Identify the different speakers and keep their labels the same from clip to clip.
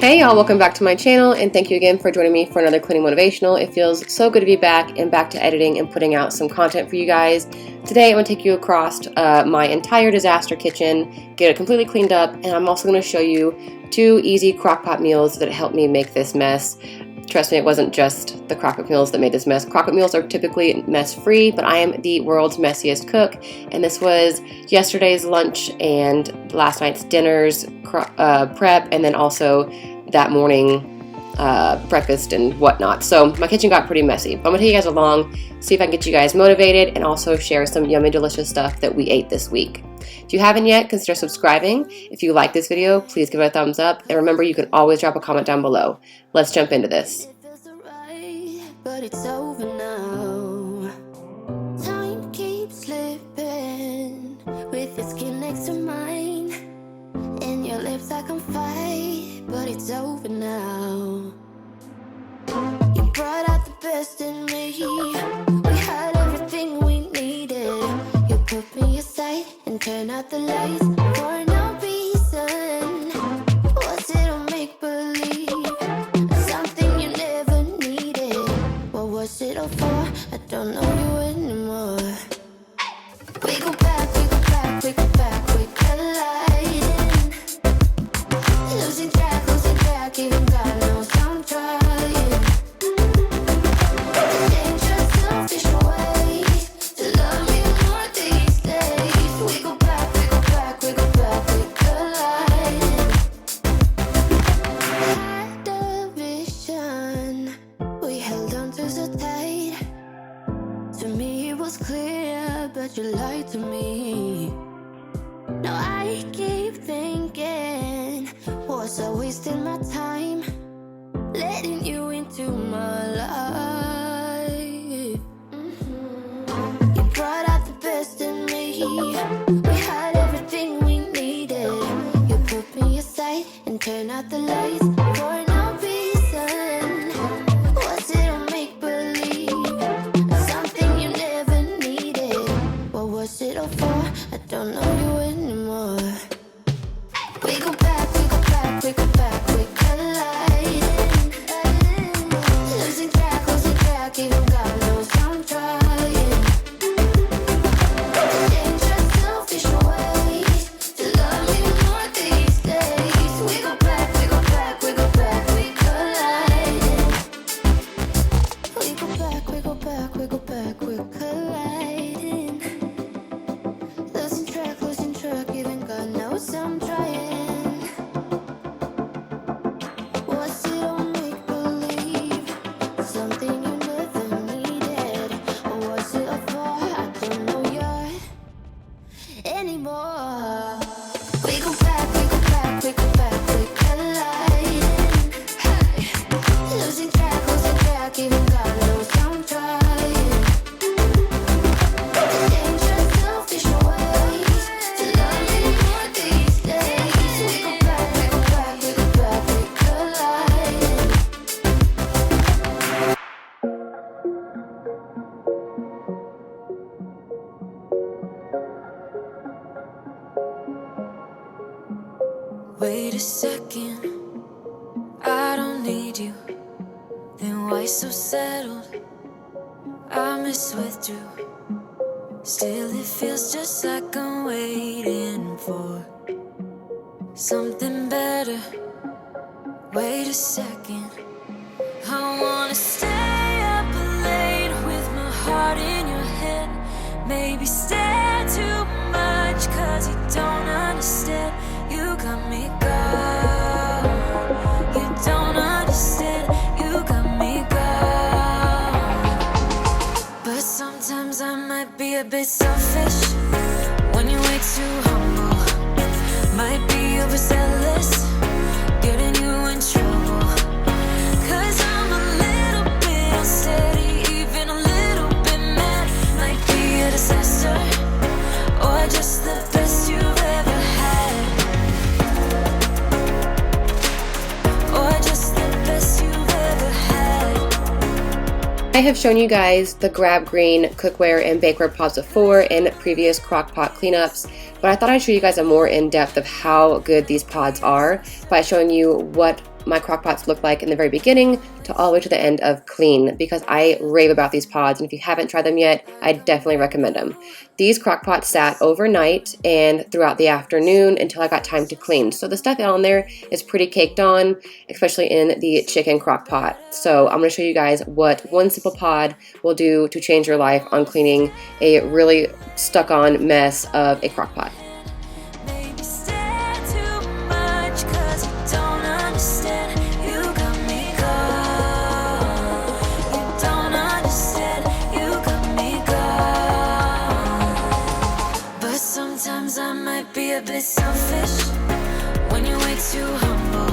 Speaker 1: Hey y'all, welcome back to my channel and thank you again for joining me for another cleaning motivational. It feels so good to be back and back to editing and putting out some content for you guys. Today I'm going to take you across my entire disaster kitchen, get it completely cleaned up, and I'm also going to show you 2 easy crockpot meals that helped me make this mess. Trust me, it wasn't just the crockpot meals that made this mess. Crockpot meals are typically mess-free, but I am the world's messiest cook, and this was yesterday's lunch and last night's dinner's prep, and then also that morning breakfast and whatnot. So my kitchen got pretty messy. But I'm gonna take you guys along, see if I can get you guys motivated, and also share some yummy, delicious stuff that we ate this week. If you haven't yet, consider subscribing. If you like this video, please give it a thumbs up. And remember, you can always drop a comment down below. Let's jump into this.
Speaker 2: But it's over now. Time keeps slipping with your skin next to mine, and your lips I can fight, but it's over now. You brought out the best in me. We had everything we needed. You put me aside and turned out the lights for no reason. Was it a make-believe? Something you never needed. What was it all for? I don't know you anymore. We go back, we go back, we go back, we colliding. Losing track, even God knows I'm trying. Dangerous, selfish ways to love me more these days. We go back, we go back, we go back, we colliding. Had a vision, we held on to so tight. To me it was clear, but you lied to me. Now I keep thinking, was I wasting my time letting you into my life? You brought out the best in me. We had everything we needed. You put me aside and turned out the lights for no reason. Was it a make-believe? Something you never needed. What was it all for? I don't know you anymore. We go back, we go back, we go back, we colliding. Losing track, even God knows I'm trying. Dangerous, selfish ways to love me more these days. We go back, we go back, we go back, we colliding. We go back, we go back, we go back, we colliding. Losing track, even God knows I'm trying. Was it all make-believe? Something you never needed? Or was it all for? I don't know you anymore. We go back, we go back, we go back, we colliding. Hey. Losing track, even God knows I'm trying. Dangerous, selfish ways to love me more these days. We go back, we go back, we go back, we colliding. Wait a second, I don't need you. Then why so settled? I miswithdrew. Still it feels just like I'm waiting for something better. Wait a second, I wanna stay up late with my heart in your head. Maybe stare too much cause you don't understand. You got me gone. You don't understand. You got me gone. But sometimes I might be a bit selfish when you're way too humble. Might be overzealous, getting you in trouble. Cause I'm a little bit unsteady, even a little bit mad. Might be a disaster, or just the best you've ever had. Or just the best you've ever had.
Speaker 1: I have shown you guys the Grab Green Cookware and Bakeware pods before in previous crockpot cleanups, but I thought I'd show you guys a more in-depth of how good these pods are by showing you what my Crockpots look like in the very beginning to all the way to the end of clean, because I rave about these pods, and if you haven't tried them yet, I definitely recommend them. These Crockpots sat overnight and throughout the afternoon until I got time to clean. So the stuff on there is pretty caked on, especially in the chicken Crockpot. So I'm going to show you guys what one simple pod will do to change your life on cleaning a really stuck on mess of a Crockpot.
Speaker 2: Be a bit selfish when you're way too humble.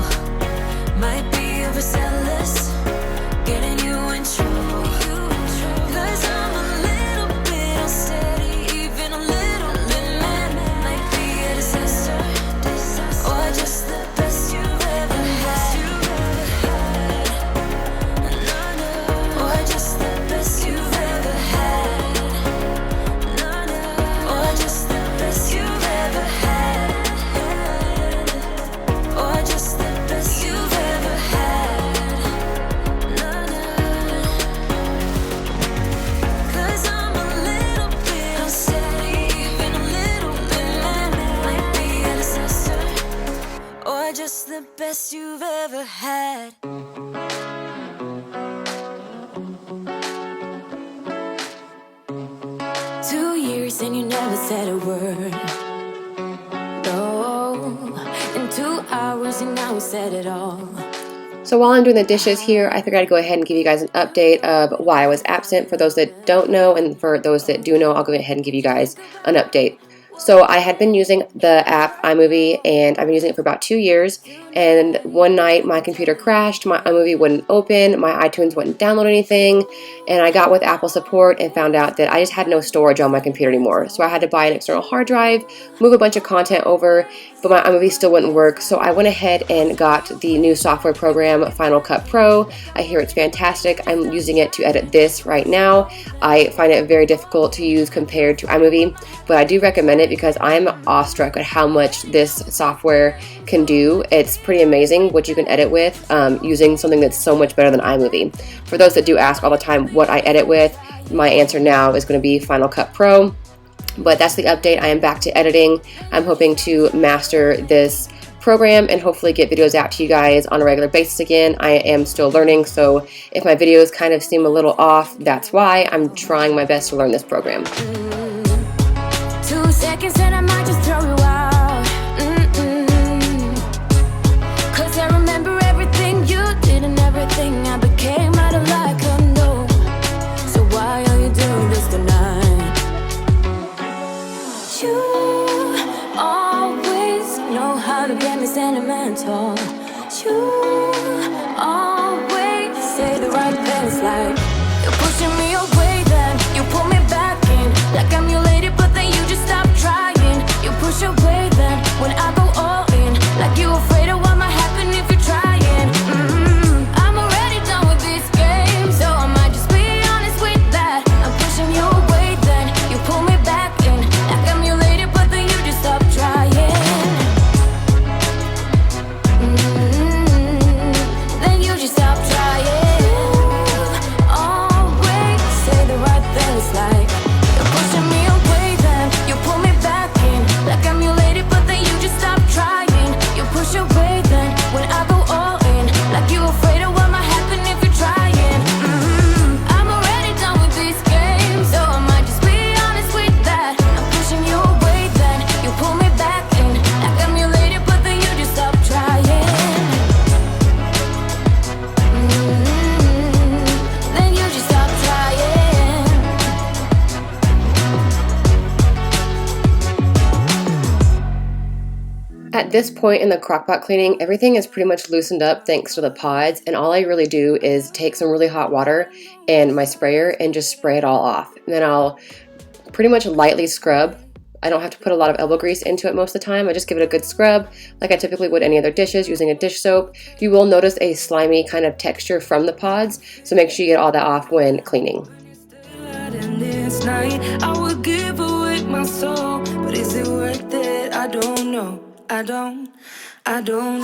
Speaker 2: Might be overzealous, getting you in trouble. Cause I'm a little bit unsteady, even a little bit mad. Might be a disaster, or just the best you've ever had. Or just the best you've ever had. Or just the best you've ever had. The best you've ever had. 2 years and you never said a word. No, in 2 hours and now we said it all.
Speaker 1: So while I'm doing the dishes here, I figured I'd go ahead and give you guys an update of why I was absent. For those that don't know, and for those that do know, I'll go ahead and give you guys an update. So I had been using the app iMovie, and I've been using it for about 2 years, and one night my computer crashed, my iMovie wouldn't open, my iTunes wouldn't download anything, and I got with Apple support and found out that I just had no storage on my computer anymore. So I had to buy an external hard drive, move a bunch of content over, but my iMovie still wouldn't work. So I went ahead and got the new software program, Final Cut Pro. I hear it's fantastic. I'm using it to edit this right now. I find it very difficult to use compared to iMovie, but I do recommend it because I'm awestruck at how much this software can do. It's pretty amazing what you can edit with using something that's so much better than iMovie. For those that do ask all the time what I edit with, my answer now is going to be Final Cut Pro. But that's the update. I am back to editing. I'm hoping to master this program and hopefully get videos out to you guys on a regular basis again. I am still learning, so if my videos kind of seem a little off, that's why. I'm trying my best to learn this program.
Speaker 2: 2 seconds and I might just throw you out. Cause I remember everything you did and everything I became out of like a no. So why are you doing this tonight? You always know how to get me sentimental. You always say the right things, like you're pushing me away, then you pull me back in, like I'm your lady, but then you just stop trying. You push away, then when I go all in, like you afraid of what might happen if you're trying. I'm already done with this game, so I might just be honest with that. I'm pushing you away, then you pull me back in, like I'm your lady, but then you just stop trying. Then you just stop trying. Always say the right things, like you're pushing me away, then you pull me back in, like I'm your lady, but then you just stop trying. You push away, then when I go all in, like you afraid of what might happen if you're trying. I'm already done with this game, so I might just be honest with that. I'm pushing you away, then you pull me back in, like I'm your lady, but then you just stop trying. Then you just stop trying.
Speaker 1: At this point in the Crockpot cleaning, everything is pretty much loosened up thanks to the pods, and all I really do is take some really hot water and my sprayer and just spray it all off. And then I'll pretty much lightly scrub. I don't have to put a lot of elbow grease into it most of the time. I just give it a good scrub like I typically would any other dishes using a dish soap. You will notice a slimy kind of texture from the pods, so make sure you get all that off when cleaning.
Speaker 3: This night I would give away my soul, but is it worth it? I don't know. I don't know.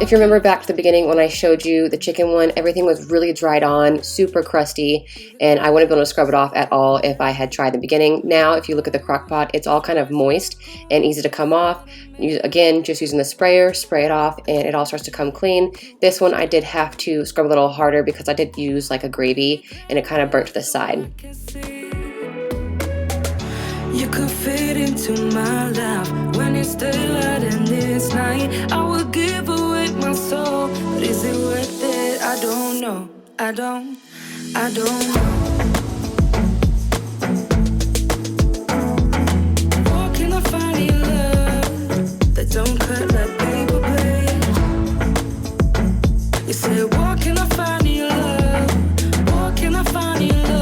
Speaker 1: If you remember back to the beginning when I showed you the chicken one, everything was really dried on, super crusty, and I wouldn't be able to scrub it off at all if I had tried in the beginning. Now, if you look at the Crockpot, it's all kind of moist and easy to come off. Again, just using the sprayer, spray it off, and it all starts to come clean. This one I did have to scrub a little harder because I did use like a gravy, and it kind of burnt to the side.
Speaker 3: You could fit into my life when it's daylight and it's night. I would give away my soul, but is it worth it? I don't know. I don't know. Where can I find your love that don't cut like paper blade? You said, where can I find your love? Where can I find your love?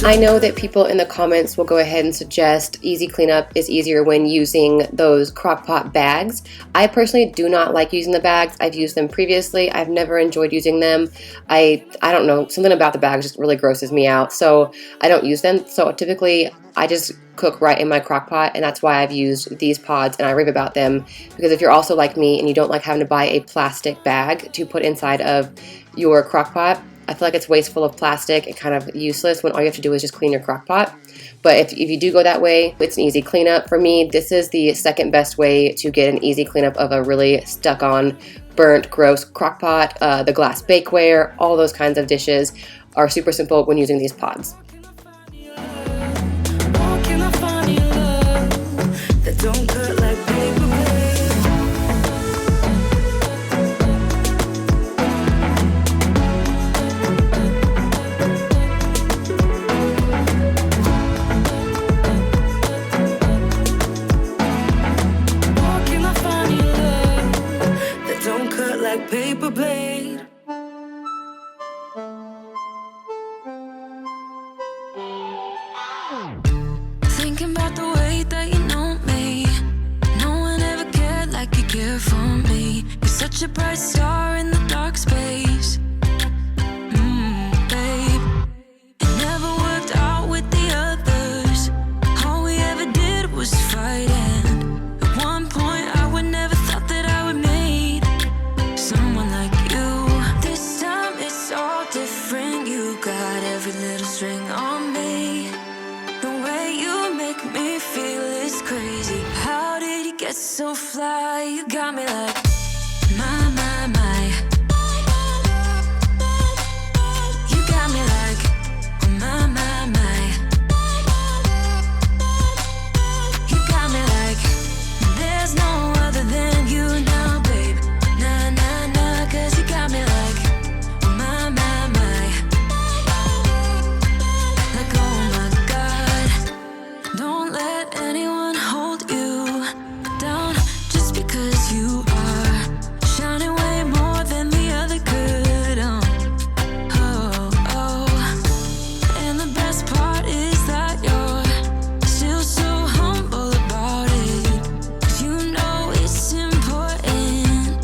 Speaker 1: I know that people in the comments will go ahead and suggest easy cleanup is easier when using those Crockpot bags. I personally do not like using the bags. I've used them previously. I've never enjoyed using them. I don't know, something about the bags just really grosses me out, so I don't use them. So typically I just cook right in my Crockpot, and that's why I've used these pods, and I rave about them, because if you're also like me and you don't like having to buy a plastic bag to put inside of your Crockpot, I feel like it's wasteful of plastic and kind of useless when all you have to do is just clean your Crockpot. But if you do go that way, it's an easy cleanup. For me, this is the second best way to get an easy cleanup of a really stuck on, burnt, gross Crockpot. The glass bakeware, all those kinds of dishes are super simple when using these pods.
Speaker 3: Paper blade. Thinking about the way that you know me. No one ever cared like you care for me. You're such a bright star in the dark space. Babe, it never worked out with the others. All we ever did was fight, and at one point I would never thought that I would meet someone like you. This time it's all different. You got every little string on me. The way you make me feel is crazy. How did you get so fly? You got me like my. You got me like my. You got me like there's no other than you now, babe. Nah, 'cause you got me like my. Like, oh my God. Don't let anyone hold you down just because you are shining way more than the other could. Oh. And the best part is that you're still so humble about it. 'Cause you know it's important.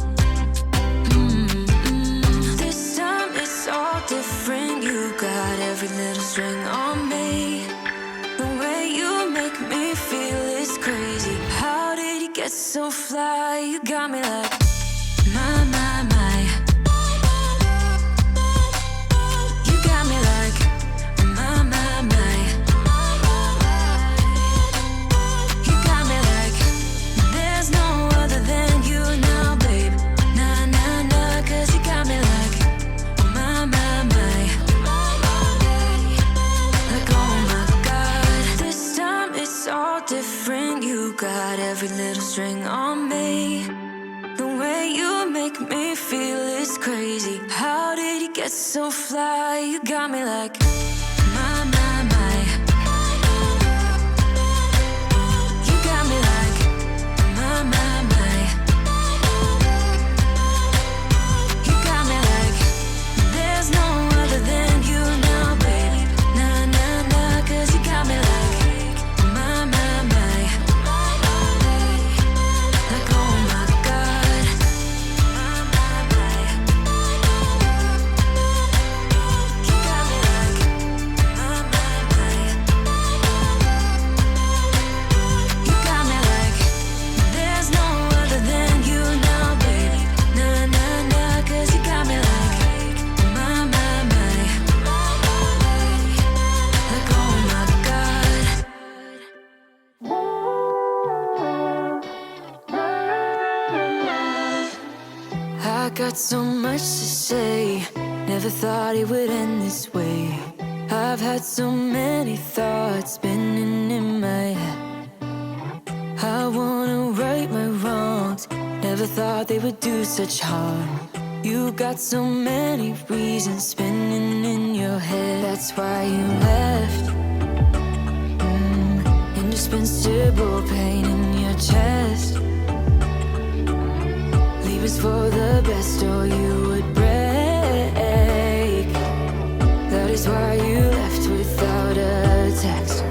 Speaker 3: This time it's all different. You got every little string on me. The way you make me feel is crazy. How did you get so fly? You got me like my. You got me like my. You got me like there's no other than you now, babe. Nah, 'cause you got me like my. Like, oh my God. This time it's all different. You got every little string on me. The way you make me feel is crazy. How did you get so fly? You got me like my. You got me like my. You got me like there's no other than you now, baby. Nah, 'cause you got me like my. Like, oh my God. You got me like got so much to say. Never thought it would end this way. I've had so many thoughts spinning in my head. I wanna right my wrongs. Never thought they would do such harm. You got so many reasons spinning in your head. That's why you left. Indispensable pain in your chest. Leave us for the best or you would break. That is why you left without a text.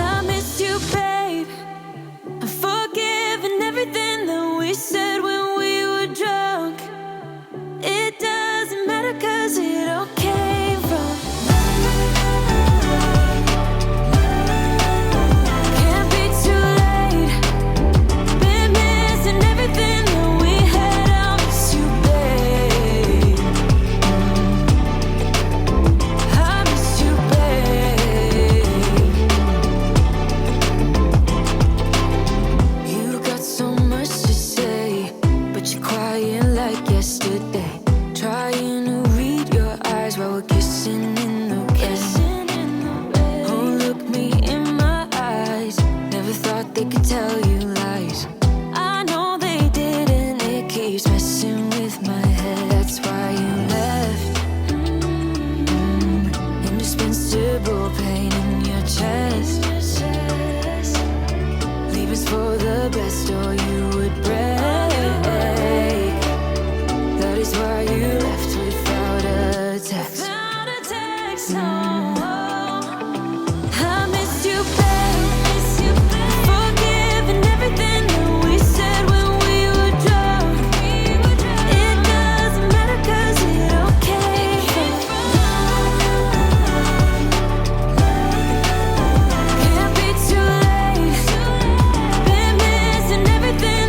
Speaker 3: I miss you, babe. I'm forgiving everything that we said when we were drunk. It doesn't matter 'cause it all came from. Can't be too late. Been missing everything that we had. I'll miss you, babe. I miss you, babe. You got so much to say, but you're quiet like yesterday. Trying to read your eyes while we're kissing in the rain. Oh, look me in my eyes. Never thought they could tell you lies. I know they did, and it keeps messing with my head. That's why you left. Indispensable pain in your chest. Leave us for the best or you would break. That is why you left without a text. Without a text, no. I miss you, babe. Forgiving everything that we said when we were drunk. It doesn't matter 'cause it all came from. Can't be too late. Been missing everything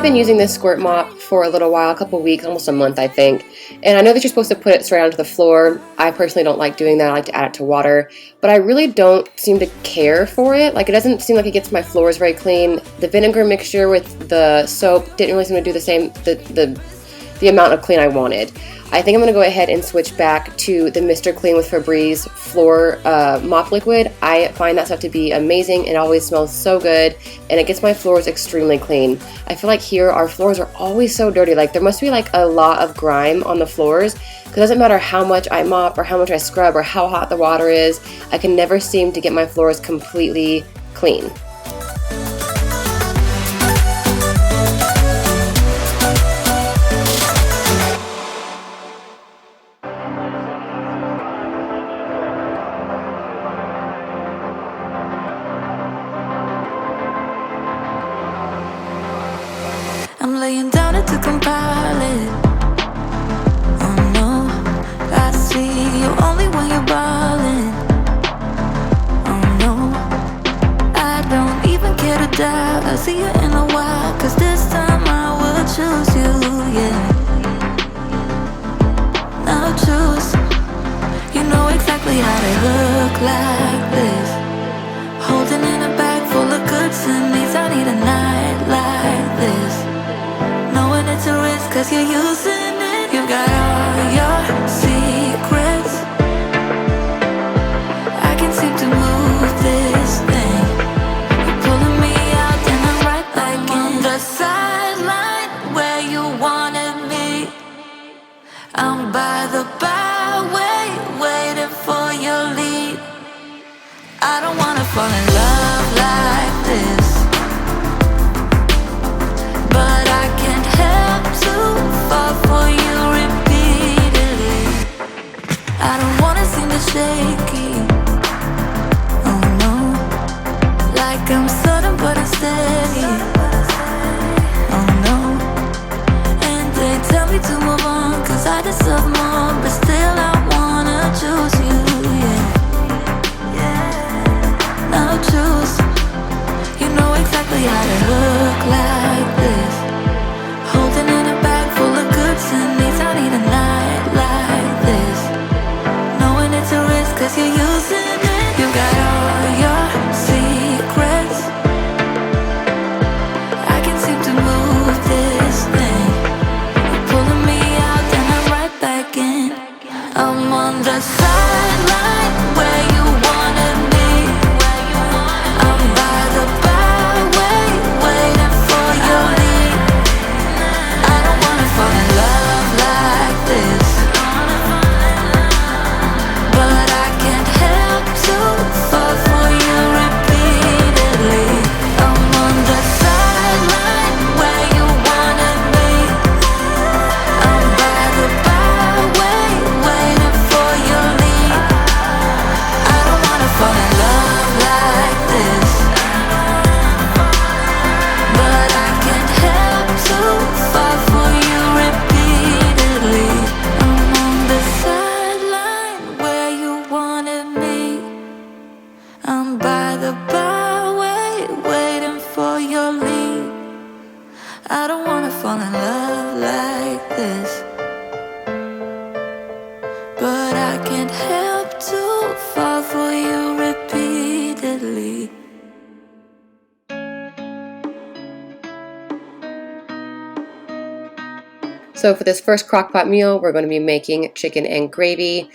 Speaker 1: I've been using this Squirt mop for a little while, a couple weeks, almost a month I think, and I know that you're supposed to put it straight onto the floor. I personally don't like doing that. I like to add it to water, but I really don't seem to care for it. Like, it doesn't seem like it gets my floors very clean. The vinegar mixture with the soap didn't really seem to do the same, the amount of clean I wanted. I think I'm going to go ahead and switch back to the Mr. Clean with Febreze floor mop liquid. I find that stuff to be amazing. It always smells so good, and it gets my floors extremely clean. I feel like here our floors are always so dirty. Like, there must be like a lot of grime on the floors, because it doesn't matter how much I mop or how much I scrub or how hot the water is, I can never seem to get my floors completely clean.
Speaker 3: I'm laying down it to compile it. Oh no, I see you only when you're ballin'. Oh no, I don't even care to doubt. I'll see you in a while, cause this time I will choose you, yeah. Now choose. You know exactly how to look like this. Holding in a bag full of goods and needs. I need a night like this. Knowing it's a risk, cause you're using it. You got all your secrets. I can seem to move this thing. You're pulling me out and I'm right back in. The sideline where you wanted me. I'm by the byway, waiting for your lead. I don't wanna fall in love like this, but I can't help to fall for you repeatedly. I don't wanna seem to shaky. Oh no, like I'm sudden but I'm steady. Oh no, and they tell me to move on, cause I deserve more, but still I wanna choose you, yeah. Now choose. You know exactly how to look like this. Holding in a bag full of goods and needs. I need a night like this. Knowing it's a risk, cause you're using it. You got all your secrets. I can seem to move this thing. You're pulling me out and I'm right back in. I'm on the sideline where you wanted me. I'm by the byway, waiting for your lead. I don't wanna fall in love like this, but I can't help to fall for you repeatedly. I'm on the sideline where you wanted me. I'm by the byway, waiting for your lead. I don't wanna fall in love like this, but I can't help to fall for you repeatedly. I'm on the sideline where you wanted me. I'm by the byway, waiting for your lead. I don't wanna fall in love like this, but I can't help to fall for you repeatedly.
Speaker 1: So for this first crockpot meal, we're going to be making chicken and gravy.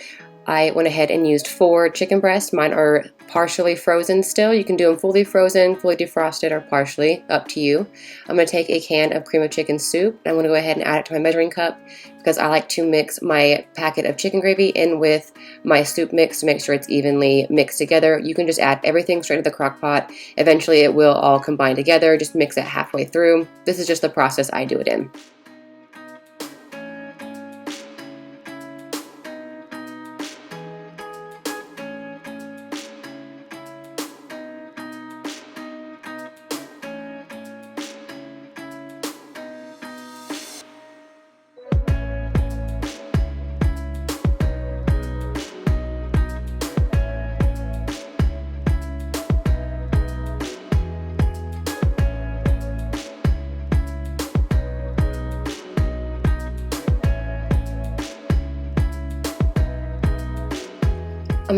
Speaker 1: I went ahead and used 4 chicken breasts. Mine are partially frozen still. You can do them fully frozen, fully defrosted, or partially, up to you. I'm going to take a can of cream of chicken soup. I'm going to go ahead and add it to my measuring cup because I like to mix my packet of chicken gravy in with my soup mix to make sure it's evenly mixed together. You can just add everything straight to the crock pot. Eventually it will all combine together. Just mix it halfway through. This is just the process I do it in.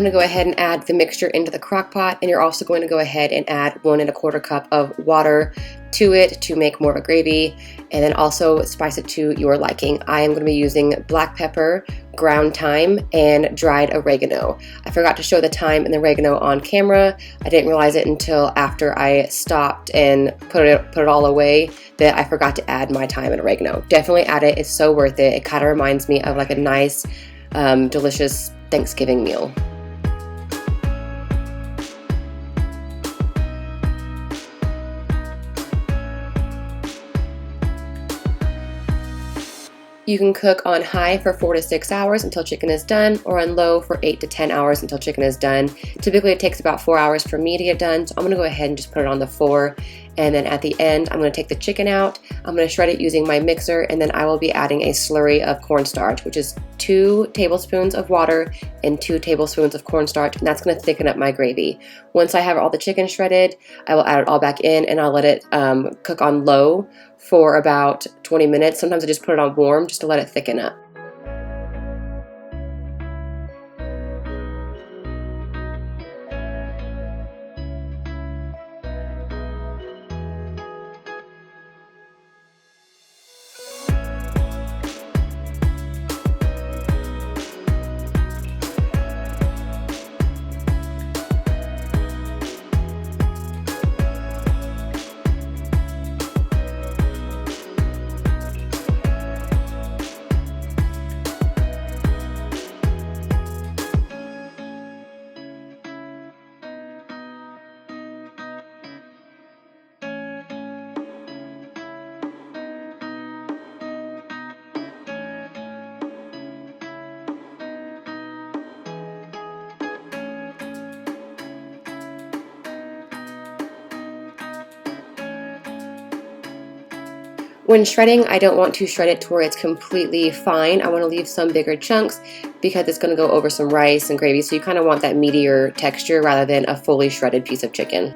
Speaker 1: going to go ahead and add the mixture into the crock pot, and you're also going to go ahead and add 1 1/4 cup of water to it to make more of a gravy, and then also spice it to your liking. I am going to be using black pepper, ground thyme, and dried oregano. I forgot to show the thyme and the oregano on camera. I didn't realize it until after I stopped and put it all away that I forgot to add my thyme and oregano. Definitely add it. It's so worth it. It kind of reminds me of like a nice, delicious Thanksgiving meal. You can cook on high for 4 to 6 hours until chicken is done, or on low for 8 to 10 hours until chicken is done. Typically it takes about 4 hours for me to get done, so I'm going to go ahead and just put it on the 4. And then at the end, I'm going to take the chicken out. I'm going to shred it using my mixer, and then I will be adding a slurry of cornstarch, which is 2 tablespoons of water and 2 tablespoons of cornstarch, and that's going to thicken up my gravy. Once I have all the chicken shredded, I will add it all back in, and I'll let it cook on low for about 20 minutes. Sometimes I just put it on warm just to let it thicken up. When shredding, I don't want to shred it to where it's completely fine. I want to leave some bigger chunks because it's going to go over some rice and gravy, so you kind of want that meatier texture rather than a fully shredded piece of chicken.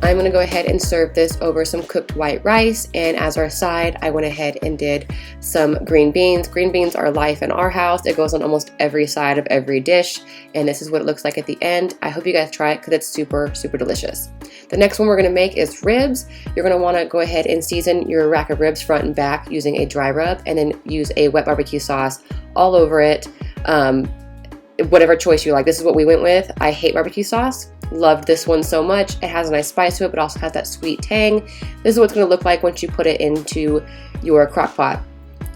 Speaker 1: I'm going to go ahead and serve this over some cooked white rice, and as our side I went ahead and did some green beans. Green beans are life in our house. It goes on almost every side of every dish, and this is what it looks like at the end. I hope you guys try it because it's super delicious. The next one we're going to make is ribs. You're going to want to go ahead and season your rack of ribs front and back using a dry rub, and then use a wet barbecue sauce all over it. Whatever choice you like. This is what we went with. I hate barbecue sauce. Loved this one so much. It has a nice spice to it, but also has that sweet tang. This is what it's going to look like once you put it into your crock pot.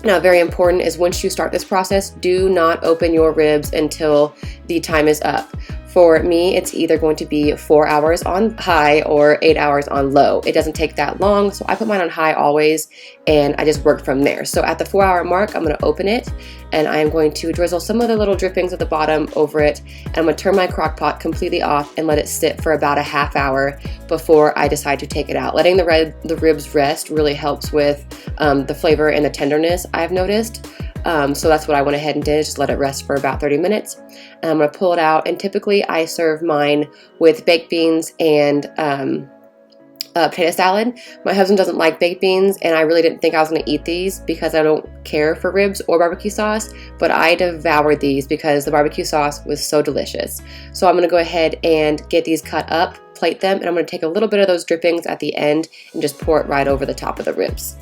Speaker 1: Now, very important is once you start this process, do not open your ribs until the time is up. For me, it's either going to be 4 hours on high or 8 hours on low. It doesn't take that long, so I put mine on high always, and I just worked from there. So at the 4-hour mark, I'm going to open it, and I'm going to drizzle some of the little drippings at the bottom over it, and I'm going to turn my crock pot completely off and let it sit for about a half hour before I decide to take it out. Letting the ribs rest really helps with the flavor and the tenderness, I've noticed. So that's what I went ahead and did, just let it rest for about 30 minutes. And I'm going to pull it out, and typically I serve mine with baked beans and potato salad. My husband doesn't like baked beans, and I really didn't think I was going to eat these because I don't care for ribs or barbecue sauce, but I devoured these because the barbecue sauce was so delicious. So I'm going to go ahead and get these cut up, plate them, and I'm going to take a little bit of those drippings at the end and just pour it right over the top of the ribs.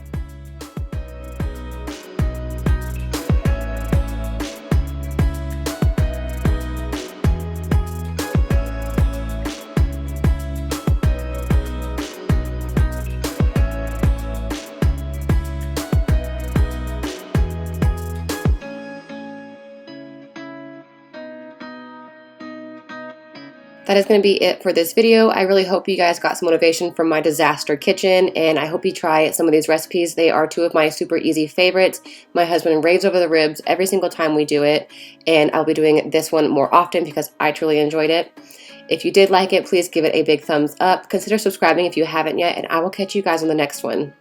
Speaker 1: That is going to be it for this video. I really hope you guys got some motivation from my disaster kitchen, and I hope you try some of these recipes. They are two of my super easy favorites. My husband raves over the ribs every single time we do it, and I'll be doing this one more often because I truly enjoyed it. If you did like it, please give it a big thumbs up. Consider subscribing if you haven't yet, and I will catch you guys on the next one.